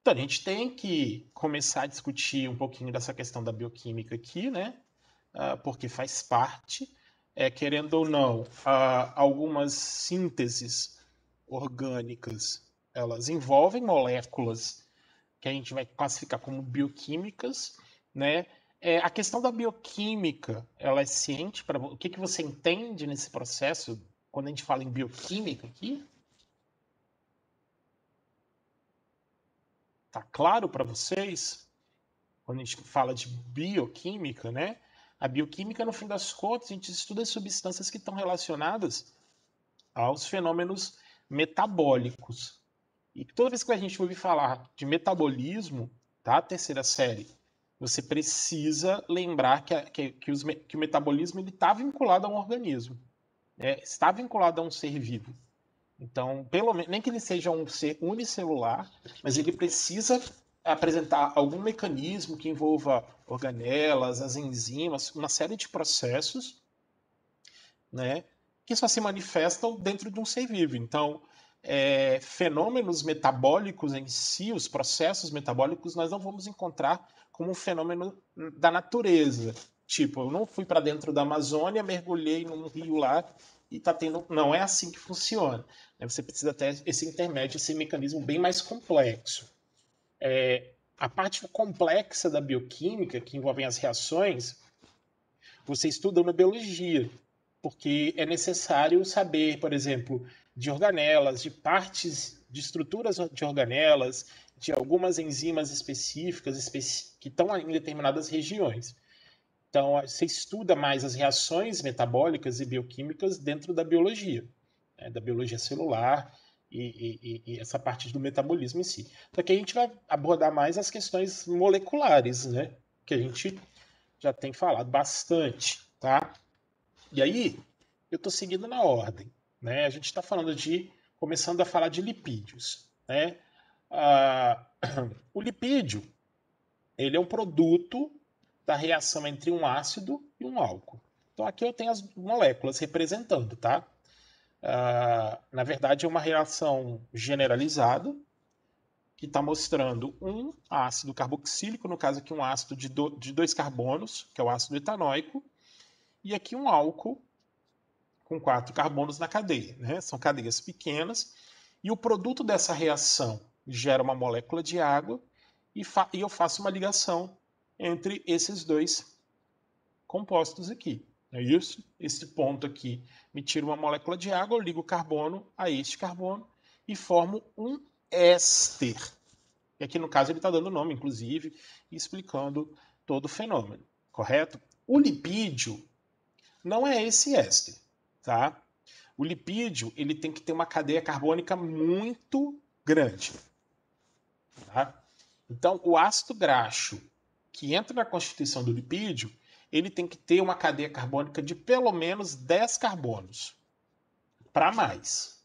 Então, a gente tem que começar a discutir um pouquinho dessa questão da bioquímica aqui, né? Porque faz parte, querendo ou não, algumas sínteses orgânicas, elas envolvem moléculas que a gente vai classificar como bioquímicas, né? A questão da bioquímica, ela é ciente para o que, que você entende nesse processo quando a gente fala em bioquímica aqui? Tá claro para vocês? Quando a gente fala de bioquímica, né? A bioquímica, no fim das contas, a gente estuda as substâncias que estão relacionadas aos fenômenos metabólicos. E toda vez que a gente ouvir falar de metabolismo, tá? Terceira série, você precisa lembrar que o metabolismo está vinculado a um organismo, né? Está vinculado a um ser vivo. Então, pelo menos, nem que ele seja um ser unicelular, mas ele precisa apresentar algum mecanismo que envolva organelas, as enzimas, uma série de processos, né, que só se manifestam dentro de um ser vivo. Então, fenômenos metabólicos em si, os processos metabólicos, nós não vamos encontrar como um fenômeno da natureza. Tipo, eu não fui para dentro da Amazônia, mergulhei num rio lá e está tendo. Não é assim que funciona. Você precisa ter esse intermédio, esse mecanismo bem mais complexo. A parte complexa da bioquímica, que envolve as reações, você estuda na biologia, porque é necessário saber, por exemplo, de organelas, de partes, de estruturas de organelas, de algumas enzimas específicas que estão em determinadas regiões. Então, você estuda mais as reações metabólicas e bioquímicas dentro da biologia, né, da biologia celular e essa parte do metabolismo em si. Só que a gente vai abordar mais as questões moleculares, né, que a gente já tem falado bastante, tá? E aí, eu estou seguindo na ordem, né? A gente está falando começando a falar de lipídios, né? Ah, o lipídio, ele é um produto da reação entre um ácido e um álcool. Então aqui eu tenho as moléculas representando, tá? Na verdade é uma reação generalizada que está mostrando um ácido carboxílico, no caso aqui um ácido de dois carbonos, que é o ácido etanóico, e aqui um álcool com 4 carbonos na cadeia, né? São cadeias pequenas, e o produto dessa reação gera uma molécula de água e eu faço uma ligação entre esses dois compostos aqui. É isso? Esse ponto aqui me tira uma molécula de água, eu ligo o carbono a este carbono e formo um éster. E aqui no caso ele está dando nome, inclusive, e explicando todo o fenômeno, correto? O lipídio não é esse éster, tá? O lipídio ele tem que ter uma cadeia carbônica muito grande, tá? Então, o ácido graxo que entra na constituição do lipídio, ele tem que ter uma cadeia carbônica de pelo menos 10 carbonos para mais.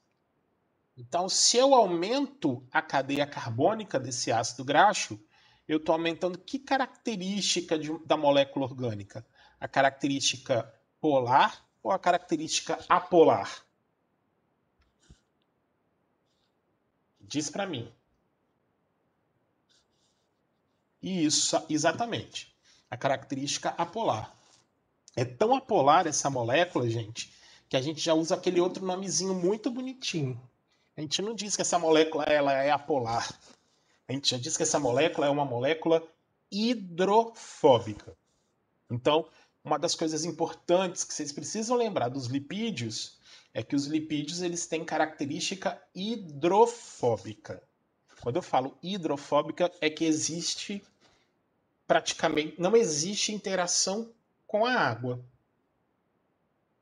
Então, se eu aumento a cadeia carbônica desse ácido graxo, eu estou aumentando que característica da molécula orgânica? A característica polar ou a característica apolar? Diz para mim. Isso, exatamente. A característica apolar. É tão apolar essa molécula, gente, que a gente já usa aquele outro nomezinho muito bonitinho. A gente não diz que essa molécula ela é apolar. A gente já diz que essa molécula é uma molécula hidrofóbica. Então, uma das coisas importantes que vocês precisam lembrar dos lipídios é que os lipídios eles têm característica hidrofóbica. Quando eu falo hidrofóbica, é que existe praticamente não existe interação com a água,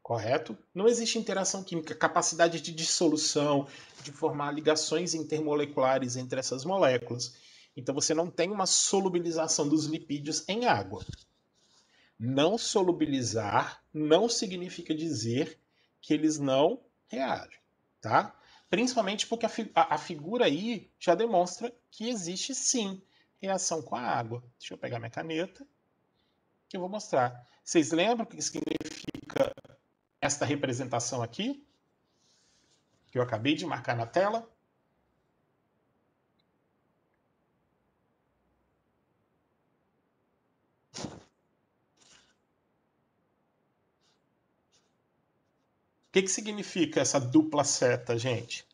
correto? Não existe interação química, capacidade de dissolução, de formar ligações intermoleculares entre essas moléculas. Então você não tem uma solubilização dos lipídios em água. Não solubilizar não significa dizer que eles não reagem, tá? Principalmente porque a figura aí já demonstra que existe sim reação com a água. Deixa eu pegar minha caneta que eu vou mostrar. Vocês lembram o que significa esta representação aqui? Que eu acabei de marcar na tela? que significa essa dupla seta, gente?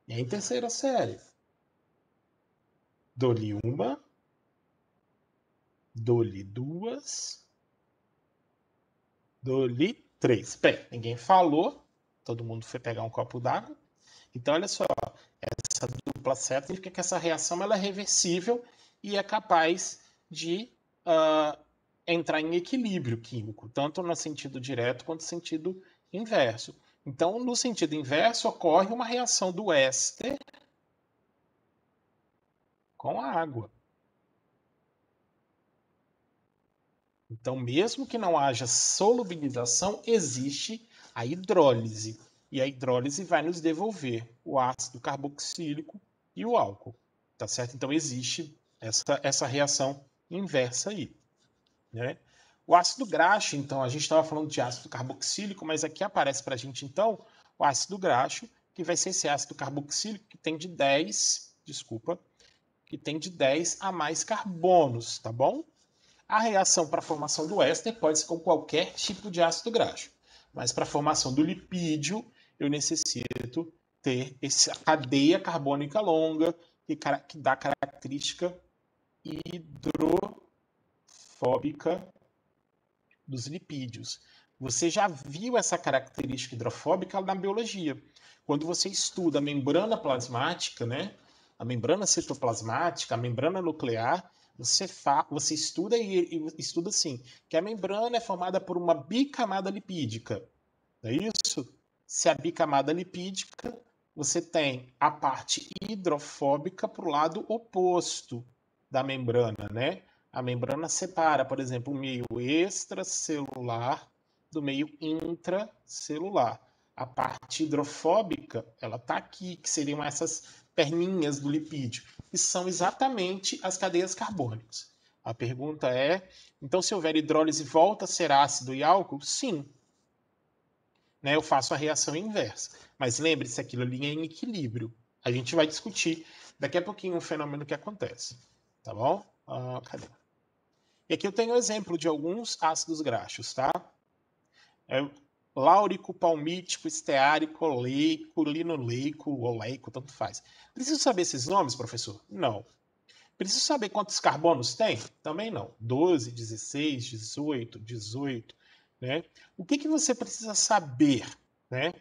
E em terceira série, dou-lhe uma, dou-lhe duas, dou-lhe três. Bem, ninguém falou, todo mundo foi pegar um copo d'água. Então, olha só, essa dupla seta significa que essa reação ela é reversível e é capaz de entrar em equilíbrio químico, tanto no sentido direto quanto no sentido inverso. Então, no sentido inverso, ocorre uma reação do éster com a água. Então, mesmo que não haja solubilização, existe a hidrólise. E a hidrólise vai nos devolver o ácido carboxílico e o álcool. Tá certo? Então, existe essa reação inversa aí. Né? O ácido graxo, então, a gente estava falando de ácido carboxílico, mas aqui aparece para a gente, então, o ácido graxo, que vai ser esse ácido carboxílico que tem de 10, que tem de 10 a mais carbonos, tá bom? A reação para a formação do éster pode ser com qualquer tipo de ácido graxo, mas para a formação do lipídio, eu necessito ter essa cadeia carbônica longa que dá característica hidrofóbica dos lipídios. Você já viu essa característica hidrofóbica na biologia. Quando você estuda a membrana plasmática, né? A membrana citoplasmática, a membrana nuclear, você estuda e estuda assim, que a membrana é formada por uma bicamada lipídica. Não é isso? Se a bicamada lipídica, você tem a parte hidrofóbica para o lado oposto da membrana, né? A membrana separa, por exemplo, o meio extracelular do meio intracelular. A parte hidrofóbica, ela está aqui, que seriam essas perninhas do lipídio, que são exatamente as cadeias carbônicas. A pergunta é, então se houver hidrólise, volta a ser ácido e álcool? Sim. Né? Eu faço a reação inversa. Mas lembre-se, aquilo ali é em equilíbrio. A gente vai discutir daqui a pouquinho o fenômeno que acontece. Tá bom? Cadê? E aqui eu tenho um exemplo de alguns ácidos graxos, tá? Láurico, palmítico, esteárico, oleico, linoleico, oleico, tanto faz. Preciso saber esses nomes, professor? Não. Preciso saber quantos carbonos tem? Também não. 12, 16, 18, 18. Né? O que você precisa saber? Né?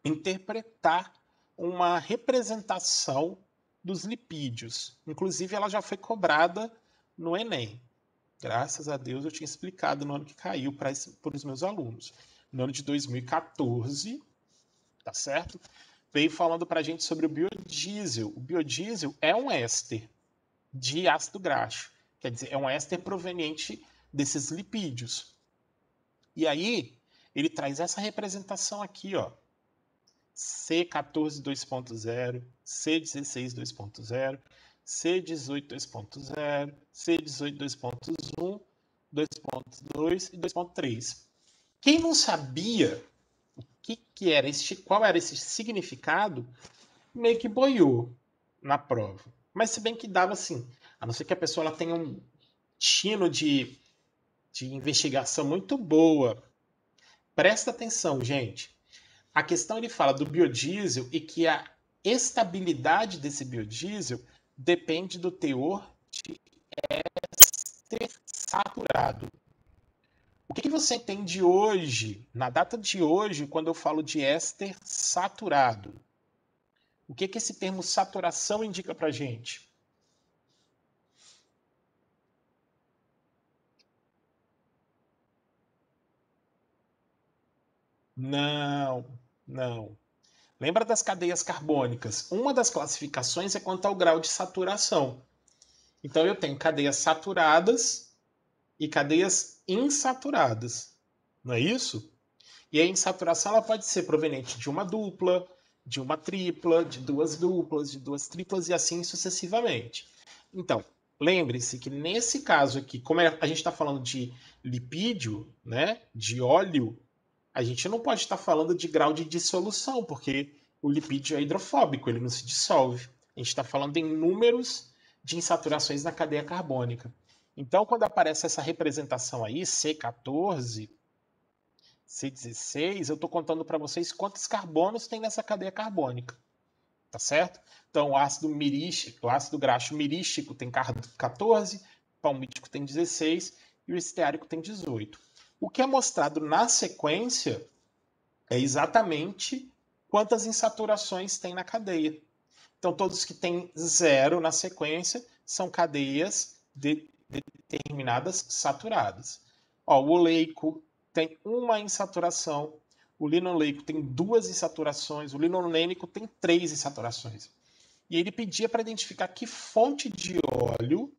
Interpretar uma representação dos lipídios. Inclusive, ela já foi cobrada no Enem. Graças a Deus eu tinha explicado no ano que caiu para os meus alunos. No ano de 2014, tá certo? Veio falando para a gente sobre o biodiesel. O biodiesel é um éster de ácido graxo. Quer dizer, é um éster proveniente desses lipídios. E aí, ele traz essa representação aqui, ó. C14 2.0, C16 2.0, C18 2.0, C18 2.1, 2.2 e 2.3. Quem não sabia o que era qual era esse significado, meio que boiou na prova. Mas se bem que dava assim, a não ser que a pessoa ela tenha um tino de investigação muito boa. Presta atenção, gente. A questão ele fala do biodiesel e que a estabilidade desse biodiesel depende do teor de éster saturado. O que você entende hoje, na data de hoje, quando eu falo de éster saturado? O que esse termo saturação indica para gente? Não, não. Lembra das cadeias carbônicas? Uma das classificações é quanto ao grau de saturação. Então eu tenho cadeias saturadas e cadeias insaturadas. Não é isso? E a insaturação ela pode ser proveniente de uma dupla, de uma tripla, de duas duplas, de duas triplas e assim sucessivamente. Então, lembre-se que nesse caso aqui, como a gente está falando de lipídio, né, de óleo, a gente não pode estar falando de grau de dissolução, porque o lipídio é hidrofóbico, ele não se dissolve. A gente está falando em números de insaturações na cadeia carbônica. Então, quando aparece essa representação aí, C14, C16, eu estou contando para vocês quantos carbonos tem nessa cadeia carbônica, tá certo? Então, o ácido mirístico, o ácido graxo mirístico tem 14, palmítico tem 16 e o esteárico tem 18. O que é mostrado na sequência é exatamente quantas insaturações tem na cadeia. Então, todos que têm 0 na sequência são cadeias determinadas saturadas. Ó, o oleico tem uma insaturação, o linoleico tem 2 insaturações, o linolênico tem 3 insaturações. E ele pedia para identificar que fonte de óleo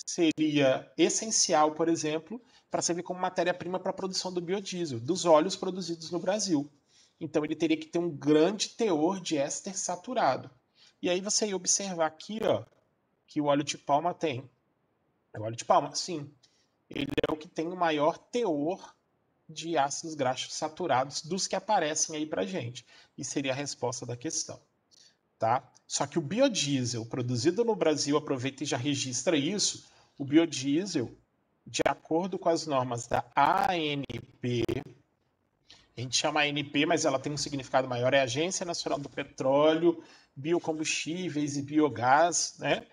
seria essencial, por exemplo, para servir como matéria-prima para a produção do biodiesel, dos óleos produzidos no Brasil. Então ele teria que ter um grande teor de éster saturado. E aí você ia observar aqui, ó, que o óleo de palma tem. O óleo de palma, sim, ele é o que tem o maior teor de ácidos graxos saturados dos que aparecem aí para gente. E seria a resposta da questão. Tá? Só que o biodiesel produzido no Brasil, aproveita e já registra isso, o biodiesel, de acordo com as normas da ANP, a gente chama ANP, mas ela tem um significado maior, é a Agência Nacional do Petróleo, Biocombustíveis e Biogás, né?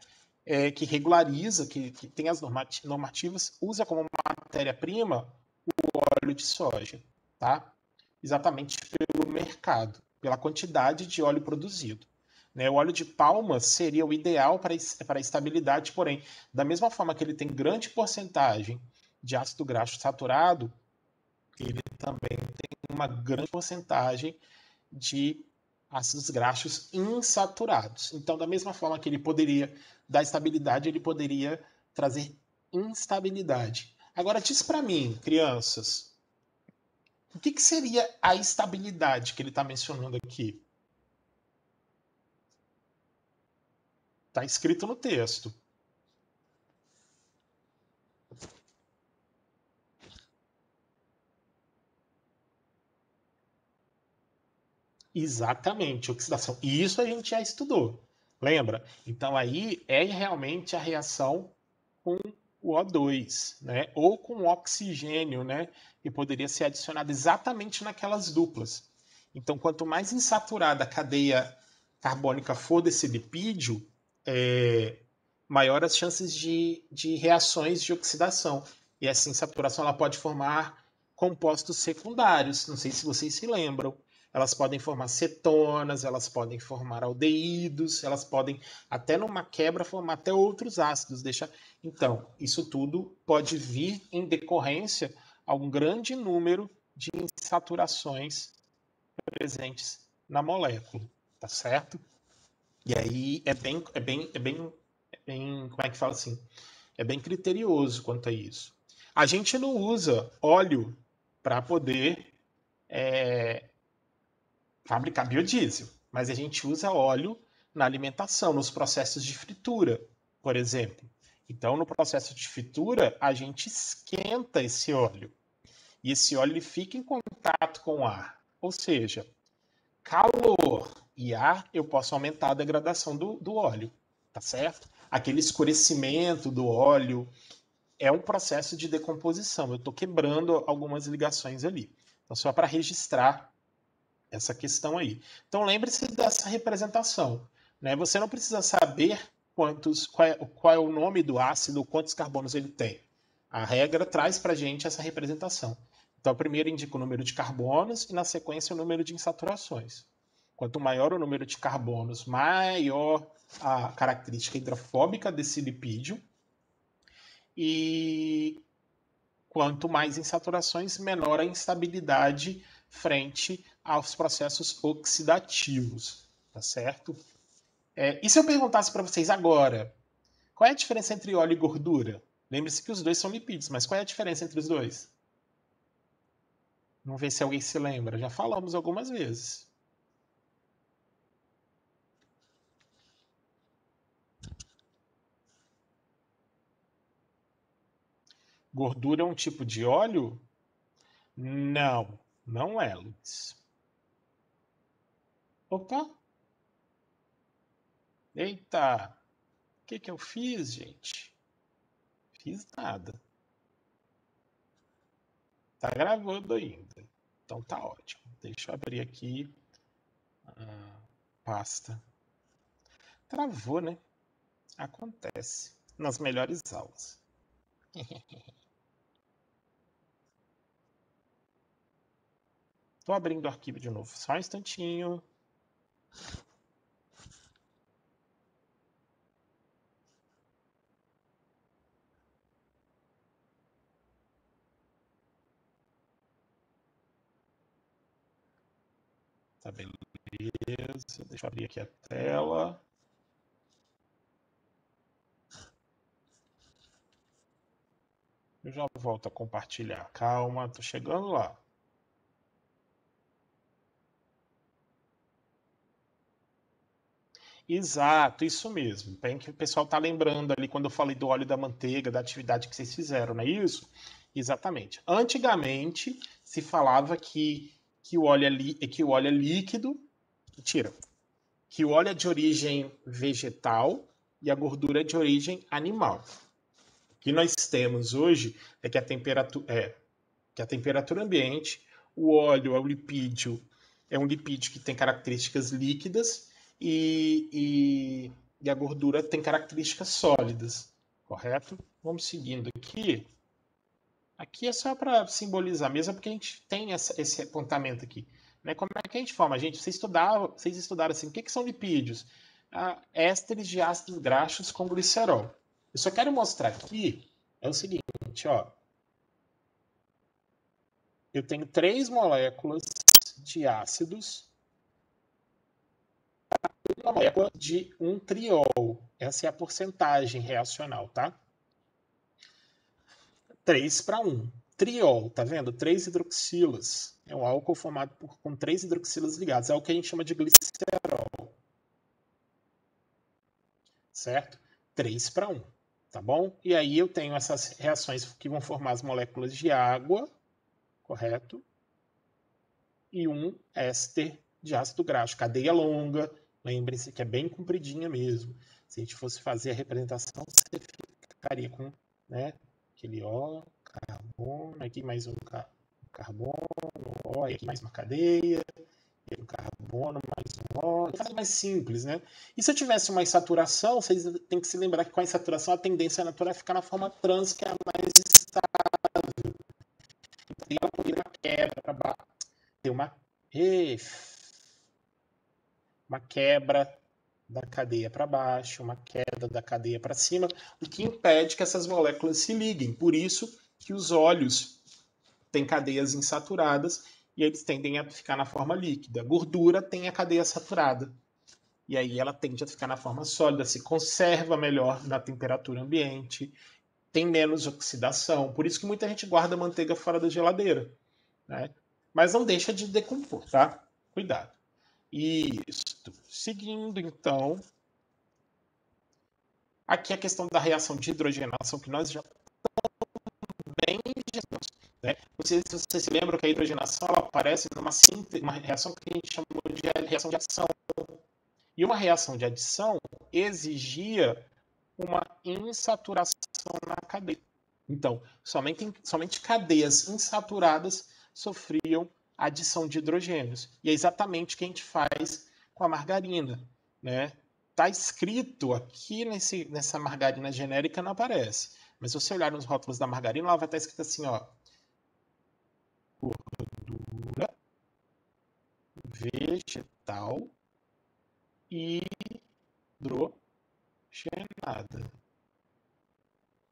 Que regulariza, que tem as normativas, usa como matéria-prima o óleo de soja, tá? Exatamente pelo mercado, pela quantidade de óleo produzido. Né? O óleo de palma seria o ideal para a estabilidade, porém, da mesma forma que ele tem grande porcentagem de ácido graxo saturado, ele também tem uma grande porcentagem de ácidos graxos insaturados. Então, da mesma forma que ele poderia dar estabilidade, ele poderia trazer instabilidade. Agora, diz para mim, crianças, o que seria a estabilidade que ele está mencionando aqui? Está escrito no texto. Exatamente, oxidação. E isso a gente já estudou, lembra? Então aí é realmente a reação com o O2, né? Ou com o oxigênio, né? Que poderia ser adicionado exatamente naquelas duplas. Então, quanto mais insaturada a cadeia carbônica for desse lipídio, maior as chances de reações de oxidação. E essa insaturação ela pode formar compostos secundários. Não sei se vocês se lembram. Elas podem formar cetonas, elas podem formar aldeídos, elas podem, até numa quebra, formar até outros ácidos. Então, isso tudo pode vir em decorrência a um grande número de insaturações presentes na molécula, tá certo? E aí como é que fala assim? É bem criterioso quanto a isso. A gente não usa óleo para poder fabricar biodiesel, mas a gente usa óleo na alimentação, nos processos de fritura, por exemplo. Então, no processo de fritura, a gente esquenta esse óleo. E esse óleo ele fica em contato com o ar. Ou seja, calor e ar, eu posso aumentar a degradação do óleo, tá certo? Aquele escurecimento do óleo é um processo de decomposição. Eu estou quebrando algumas ligações ali. Então, só para registrar essa questão aí. Então, lembre-se dessa representação. Né? Você não precisa saber qual é o nome do ácido, quantos carbonos ele tem. A regra traz para a gente essa representação. Então, primeiro indica o número de carbonos e, na sequência, o número de insaturações. Quanto maior o número de carbonos, maior a característica hidrofóbica desse lipídio. E quanto mais insaturações, menor a instabilidade frente aos processos oxidativos, tá certo? E se eu perguntasse para vocês agora, qual é a diferença entre óleo e gordura? Lembre-se que os dois são lipídios, mas qual é a diferença entre os dois? Vamos ver se alguém se lembra. Já falamos algumas vezes. Gordura é um tipo de óleo? Não, não é, Luiz. Opa! Eita! O que eu fiz, gente? Fiz nada. Tá gravando ainda. Então tá ótimo. Deixa eu abrir aqui a pasta. Travou, né? Acontece. Nas melhores aulas. Tô abrindo o arquivo de novo. Só um instantinho. Tá beleza. Deixa eu abrir aqui a tela. Eu já volto a compartilhar. Calma, tô chegando lá. Exato, isso mesmo. Bem que o pessoal tá lembrando ali quando eu falei do óleo da manteiga, da atividade que vocês fizeram, não é isso? Exatamente. Antigamente se falava que que o óleo é líquido, mentira, que o óleo é de origem vegetal e a gordura é de origem animal. O que nós temos hoje é que a temperatura ambiente, o óleo é um lipídio que tem características líquidas e a gordura tem características sólidas, correto? Vamos seguindo aqui. Aqui é só para simbolizar mesmo, porque a gente tem esse apontamento aqui. Né? Como é que a gente forma? Vocês estudaram assim, o que são lipídios? Ésteres de ácidos graxos com glicerol. Eu só quero mostrar aqui, é o seguinte, ó. Eu tenho 3 moléculas de ácidos, uma molécula de um triol. Essa é a porcentagem reacional, tá? 3 para 1. Triol, tá vendo? 3 hidroxilas. É um álcool formado com 3 hidroxilas ligadas. É o que a gente chama de glicerol. Certo? 3 para 1. Tá bom? E aí eu tenho essas reações que vão formar as moléculas de água, correto? E um éster de ácido graxo, cadeia longa. Lembrem-se que é bem compridinha mesmo. Se a gente fosse fazer a representação, você ficaria com, né, aquele O, carbono, aqui mais um carbono, O, e aqui mais uma cadeia, e um carbono, mais um O. Vou fazer mais simples, né? E se eu tivesse uma insaturação, vocês têm que se lembrar que com a insaturação a tendência natural é ficar na forma trans, que é a mais estável. E ela poderia uma quebra para baixo, ter uma quebra da cadeia para baixo, uma queda da cadeia para cima, o que impede que essas moléculas se liguem. Por isso que os óleos têm cadeias insaturadas e eles tendem a ficar na forma líquida. A gordura tem a cadeia saturada. E aí ela tende a ficar na forma sólida, se conserva melhor na temperatura ambiente, tem menos oxidação. Por isso que muita gente guarda manteiga fora da geladeira. Né? Mas não deixa de decompor, tá? Cuidado. Isso. Seguindo, então, aqui a questão da reação de hidrogenação, que nós já bem né? Não sei se vocês se lembram que a hidrogenação ela aparece uma reação que a gente chamou de reação de adição. E uma reação de adição exigia uma insaturação na cadeia. Então, somente cadeias insaturadas sofriam adição de hidrogênios. E é exatamente o que a gente faz com a margarina. Né? Está escrito aqui nessa margarina genérica, não aparece. Mas se você olhar nos rótulos da margarina, ela vai estar escrito assim, ó, gordura vegetal hidrogenada.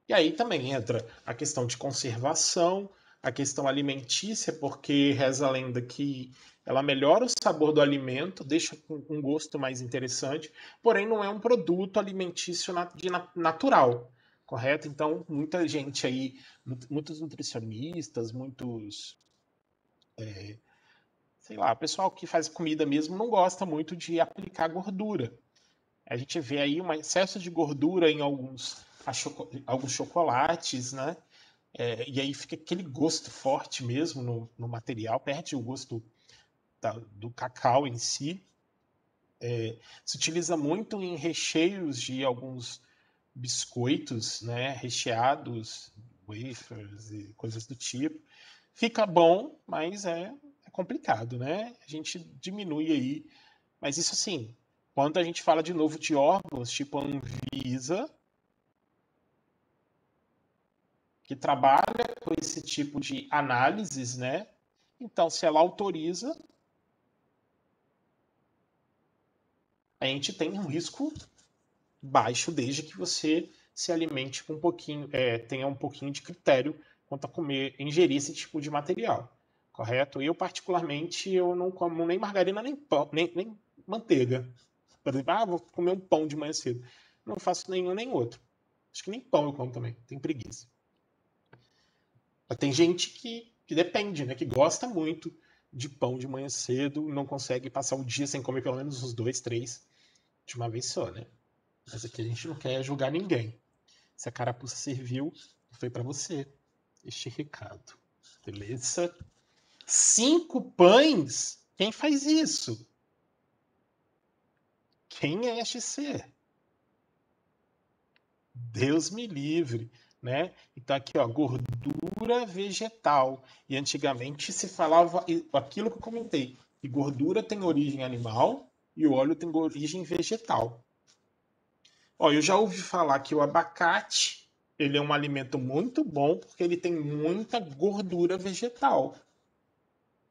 E aí também entra a questão de conservação, a questão alimentícia, porque reza a lenda que ela melhora o sabor do alimento, deixa com um gosto mais interessante, porém não é um produto alimentício natural, correto? Então, muita gente aí, muitos nutricionistas, sei lá, pessoal que faz comida mesmo não gosta muito de aplicar gordura. A gente vê aí um excesso de gordura em alguns chocolates, né? e aí fica aquele gosto forte mesmo no material, perde o gosto do cacau em si. Se utiliza muito em recheios de alguns biscoitos, né, recheados, wafers e coisas do tipo. Fica bom, mas é complicado, né? A gente diminui aí. Mas isso assim, quando a gente fala de novo de órgãos, tipo a Anvisa, que trabalha com esse tipo de análises, né? Então, se ela autoriza, a gente tem um risco baixo desde que você se alimente com um pouquinho, tenha um pouquinho de critério quanto a comer, ingerir esse tipo de material, correto? Eu particularmente eu não como nem margarina nem pão, nem manteiga. Por exemplo, vou comer um pão de manhã cedo. Não faço nenhum nem outro. Acho que nem pão eu como também, tenho preguiça. Mas tem gente que depende, né? Que gosta muito de pão de manhã cedo e não consegue passar o dia sem comer pelo menos uns 2, 3 de uma vez só, né? Mas aqui a gente não quer julgar ninguém. Se a carapuça serviu, foi para você este recado. Beleza? 5 pães? Quem faz isso? Quem é este ser? Deus me livre, né? Então aqui, ó, gordura vegetal. E antigamente se falava aquilo que eu comentei, que gordura tem origem animal e o óleo tem origem vegetal. Ó, eu já ouvi falar que o abacate, ele é um alimento muito bom porque ele tem muita gordura vegetal.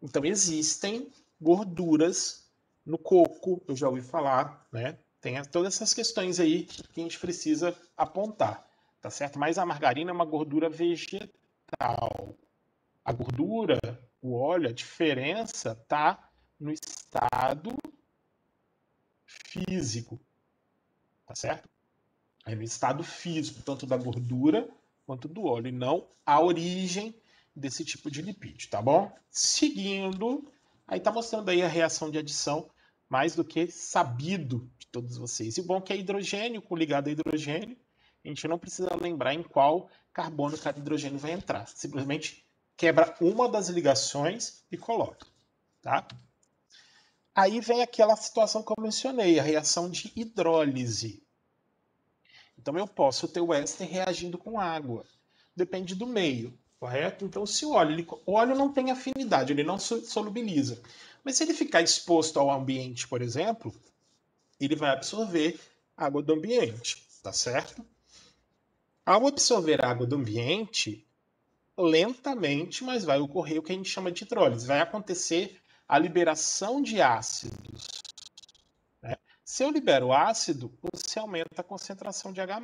Então existem gorduras no coco, eu já ouvi falar, né? Tem todas essas questões aí que a gente precisa apontar, tá certo? Mas a margarina é uma gordura vegetal. A gordura, o óleo, a diferença tá no estado físico, tá certo? É no estado físico, tanto da gordura quanto do óleo, e não a origem desse tipo de lipídio, tá bom? Seguindo, aí tá mostrando aí a reação de adição mais do que sabido de todos vocês. E o bom é que é hidrogênio ligado a hidrogênio, a gente não precisa lembrar em qual carbono cada hidrogênio vai entrar. Simplesmente quebra uma das ligações e coloca, tá? Aí vem aquela situação que eu mencionei, a reação de hidrólise. Então eu posso ter o éster reagindo com água. Depende do meio, correto? Então se o óleo não tem afinidade, ele não solubiliza. Mas se ele ficar exposto ao ambiente, por exemplo, ele vai absorver água do ambiente, tá certo? Ao absorver água do ambiente, lentamente, mas vai ocorrer o que a gente chama de hidrólise. Vai acontecer a liberação de ácidos. Né? Se eu libero ácido, você aumenta a concentração de H+.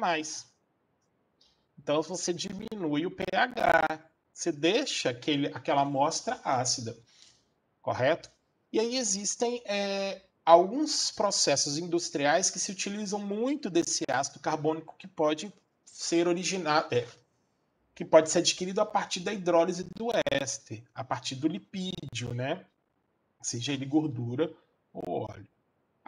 Então você diminui o pH, você deixa aquela amostra ácida, correto? E aí existem alguns processos industriais que se utilizam muito desse ácido carbônico que pode ser que pode ser adquirido a partir da hidrólise do éster, a partir do lipídio, né? Seja ele gordura ou óleo.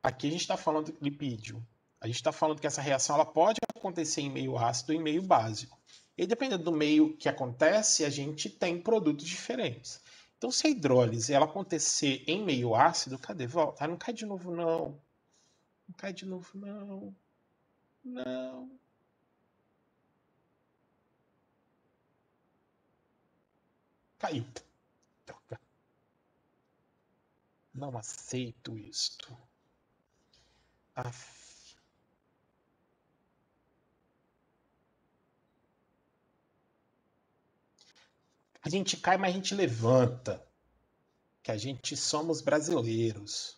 Aqui a gente está falando de lipídio. A gente está falando que essa reação ela pode acontecer em meio ácido e em meio básico. E dependendo do meio que acontece, a gente tem produtos diferentes. Então, se a hidrólise ela acontecer em meio ácido, cadê? Volta. Ah, não cai de novo, não. Não cai de novo, não. Não. Caiu. Não aceito isto. Aff. A gente cai, mas a gente levanta. Que a gente somos brasileiros.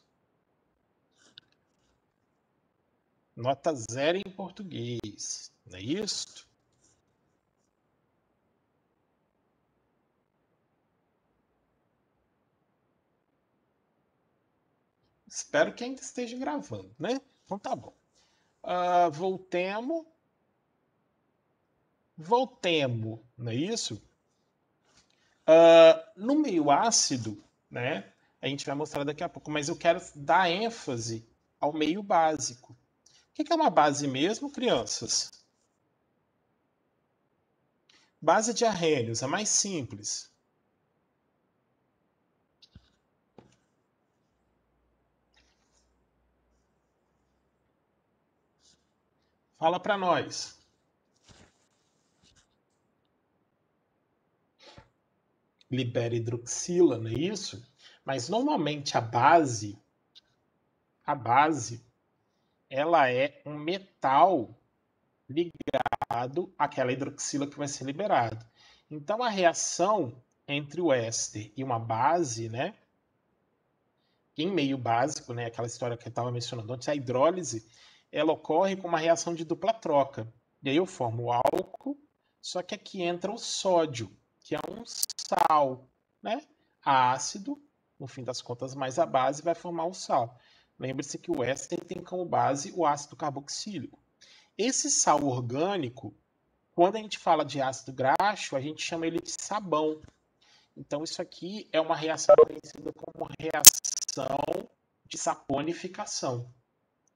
Nota 0 em português. Não é isso? Espero que ainda esteja gravando, né? Então tá bom. Voltemos. Voltemos, não é isso? No meio ácido, né? A gente vai mostrar daqui a pouco, mas eu quero dar ênfase ao meio básico. O que é uma base mesmo, crianças? Base de arrênios, a mais simples. Fala para nós. Libera hidroxila, não é isso? Mas normalmente a base, ela é um metal ligado àquela hidroxila que vai ser liberado. Então a reação entre o éster e uma base, né, em meio básico, né, aquela história que eu estava mencionando antes, a hidrólise, ela ocorre com uma reação de dupla troca. E aí eu formo o álcool, só que aqui entra o sódio, que é um sal, né? Ácido, no fim das contas, mais a base vai formar o sal. Lembre-se que o éster tem como base o ácido carboxílico. Esse sal orgânico, quando a gente fala de ácido graxo, a gente chama ele de sabão. Então, isso aqui é uma reação conhecida como reação de saponificação.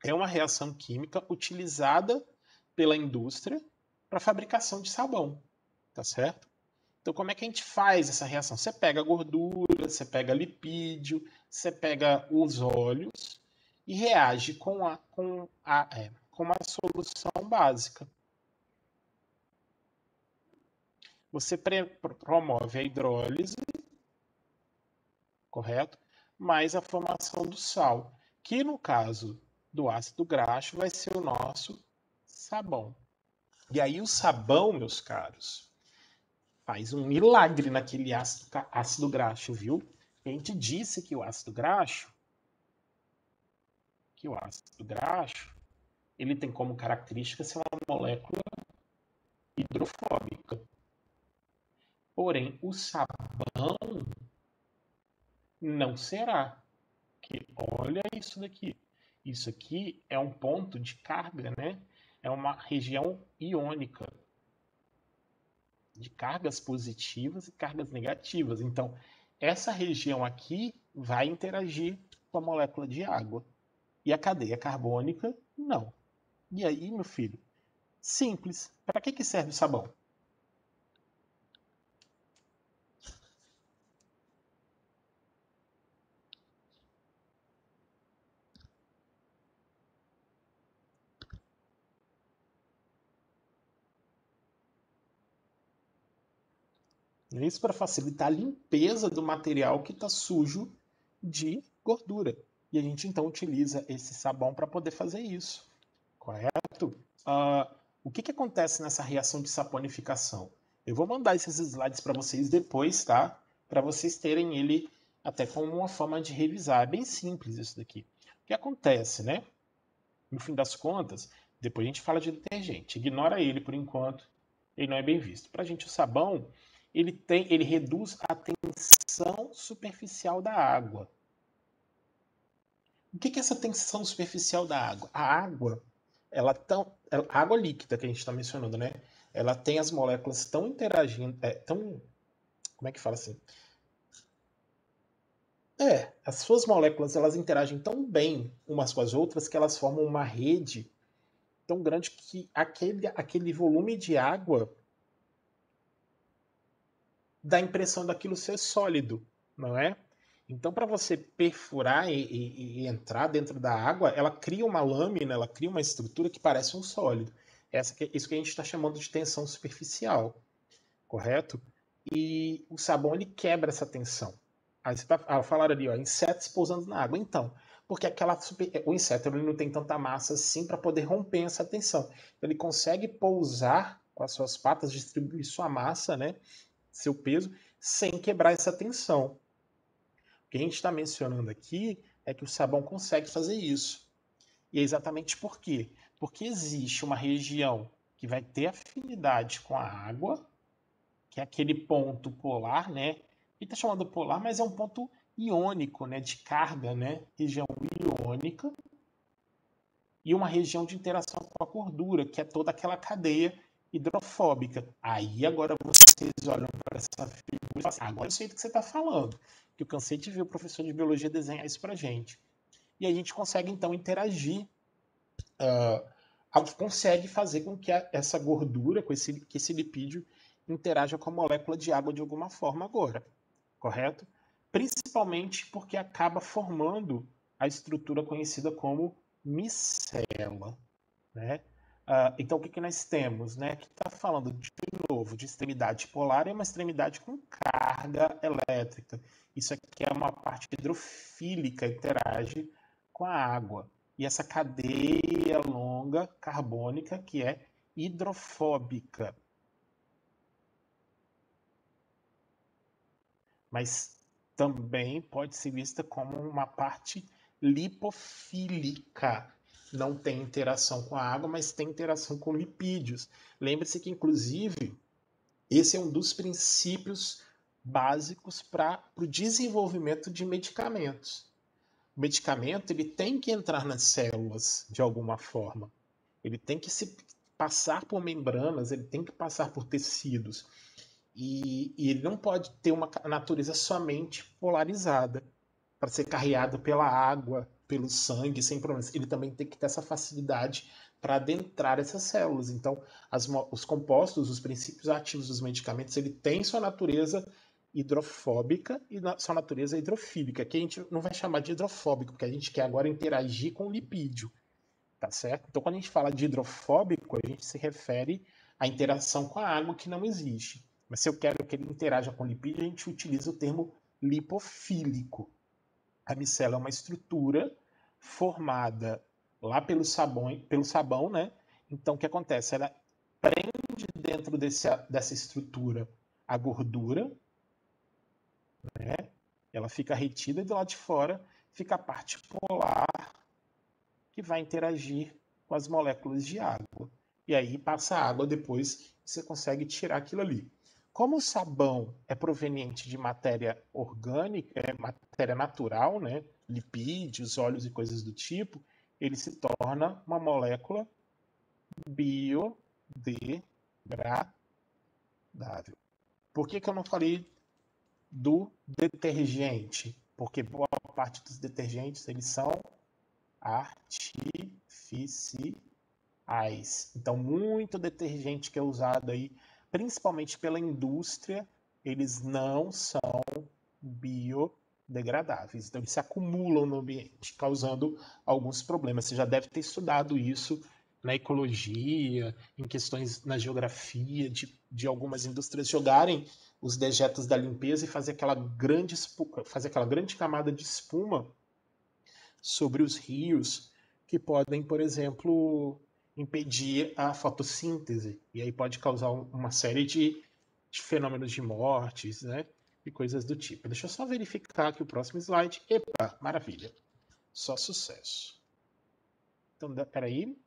É uma reação química utilizada pela indústria para fabricação de sabão, tá certo? Então, como é que a gente faz essa reação? Você pega a gordura, você pega lipídio, você pega os óleos e reage com a solução básica. Você promove a hidrólise, correto? Mais a formação do sal, que no caso do ácido graxo vai ser o nosso sabão. E aí o sabão, meus caros, faz um milagre naquele ácido graxo, viu? A gente disse que o ácido graxo, ele tem como característica ser uma molécula hidrofóbica. Porém, o sabão não será. Que olha isso daqui. Isso aqui é um ponto de carga, né? É uma região iônica de cargas positivas e cargas negativas. Então, essa região aqui vai interagir com a molécula de água. E a cadeia carbônica, não. E aí, meu filho? Simples. Para que serve o sabão? Isso para facilitar a limpeza do material que está sujo de gordura. E a gente então utiliza esse sabão para poder fazer isso, correto? O que acontece nessa reação de saponificação? Eu vou mandar esses slides para vocês depois, tá? Para vocês terem ele até como uma forma de revisar. É bem simples isso daqui. O que acontece, né? No fim das contas, depois a gente fala de detergente. Ignora ele por enquanto, ele não é bem visto. Para a gente, o sabão, ele reduz a tensão superficial da água. O que é essa tensão superficial da água? A água, a água líquida que a gente está mencionando, né? Ela tem as moléculas tão interagindo, como é que fala assim? As suas moléculas elas interagem tão bem umas com as outras que elas formam uma rede tão grande que aquele volume de água dá a impressão daquilo ser sólido, não é? Então, para você perfurar e entrar dentro da água, ela cria uma lâmina, ela cria uma estrutura que parece um sólido. Isso que a gente está chamando de tensão superficial, correto? E o sabão ele quebra essa tensão. Aí você falaram ali, ó, insetos pousando na água. Então, porque o inseto ele não tem tanta massa assim para poder romper essa tensão. Ele consegue pousar com as suas patas, distribuir sua massa, né, seu peso, sem quebrar essa tensão. O que a gente está mencionando aqui é que o sabão consegue fazer isso. E é exatamente por quê? Porque existe uma região que vai ter afinidade com a água, que é aquele ponto polar, né? Ele está chamado polar, mas é um ponto iônico, né? De carga, né? Região iônica. E uma região de interação com a gordura, que é toda aquela cadeia hidrofóbica. Aí agora vocês olham para essa figura e falam assim, agora eu sei do que você está falando. Que eu cansei de ver o professor de biologia desenhar isso para gente. E a gente consegue então interagir, consegue fazer com que essa gordura, que esse lipídio, interaja com a molécula de água de alguma forma agora, correto? Principalmente porque acaba formando a estrutura conhecida como micela, né? Então, o que nós temos? Né? Aqui está falando, de novo, de extremidade polar, é uma extremidade com carga elétrica. Isso aqui é uma parte hidrofílica, interage com a água. E essa cadeia longa carbônica que é hidrofóbica. Mas também pode ser vista como uma parte lipofílica. Não tem interação com a água, mas tem interação com lipídios. Lembre-se que, inclusive, esse é um dos princípios básicos para o desenvolvimento de medicamentos. O medicamento ele tem que entrar nas células de alguma forma. Ele tem que se passar por membranas, ele tem que passar por tecidos. E ele não pode ter uma natureza somente polarizada para ser carreado pela água, pelo sangue, sem problemas. Ele também tem que ter essa facilidade para adentrar essas células. Então, os compostos, os princípios ativos dos medicamentos, ele tem sua natureza hidrofóbica e sua natureza hidrofílica, que a gente não vai chamar de hidrofóbico, porque a gente quer agora interagir com o lipídio, tá certo? Então, quando a gente fala de hidrofóbico, a gente se refere à interação com a água que não existe. Mas se eu quero que ele interaja com o lipídio, a gente utiliza o termo lipofílico. A micela é uma estrutura formada lá pelo sabão, né? Então, o que acontece? Ela prende dentro dessa estrutura a gordura, né? Ela fica retida e do lado de fora fica a parte polar que vai interagir com as moléculas de água. E aí passa a água depois e você consegue tirar aquilo ali. Como o sabão é proveniente de matéria orgânica, é matéria natural, né? Lipídios, óleos e coisas do tipo, ele se torna uma molécula biodegradável. Por que eu não falei do detergente? Porque boa parte dos detergentes eles são artificiais. Então, muito detergente que é usado aí, principalmente pela indústria, eles não são biodegradáveis. Então, eles se acumulam no ambiente, causando alguns problemas. Você já deve ter estudado isso na ecologia, em questões na geografia, de algumas indústrias jogarem os dejetos da limpeza e fazer fazer aquela grande camada de espuma sobre os rios que podem, por exemplo, impedir a fotossíntese. E aí pode causar uma série de fenômenos de mortes, né? E coisas do tipo. Deixa eu só verificar aqui o próximo slide. Epa, maravilha. Só sucesso. Então, peraí.